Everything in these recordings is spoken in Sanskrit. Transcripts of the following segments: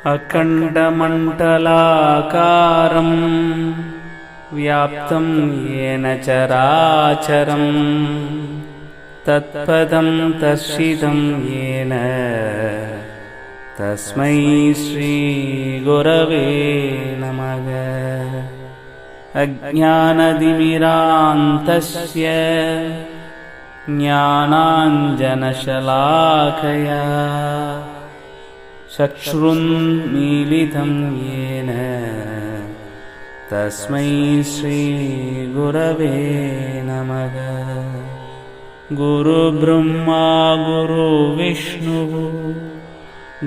अखण्डमण्डलाकारं व्याप्तं येन चराचरं तत्पदं दर्शितं येन तस्मै श्रीगुरवे नमः। अज्ञानतिमिरान्धस्य ज्ञानाञ्जनशलाकया चक्षुरुन्मीलितं येन तस्मै श्रीगुरवे नमः। गुरुब्रह्मा गुरुविष्णुः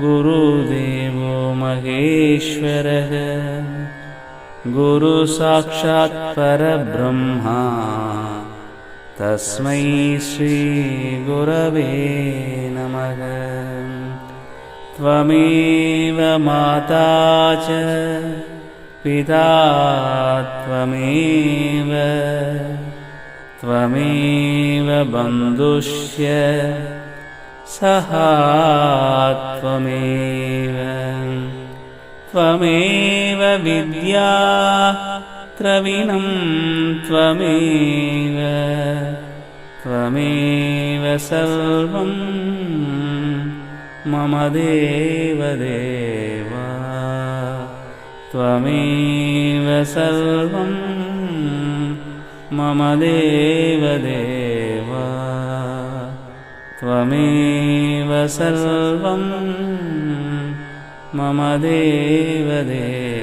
गुरुदेवो महेश्वरः गुरुसाक्षात् परब्रह्मा तस्मै श्रीगुरवे नमः। त्वमेव माता च पिता त्वमेव बन्धुश्च सखा त्वमेव विद्या द्रविणं त्वमेव सर्वं मम देवदेव। त्वमेव सर्वं मम देवदेव। त्वमेव सर्वं मम देवदेव।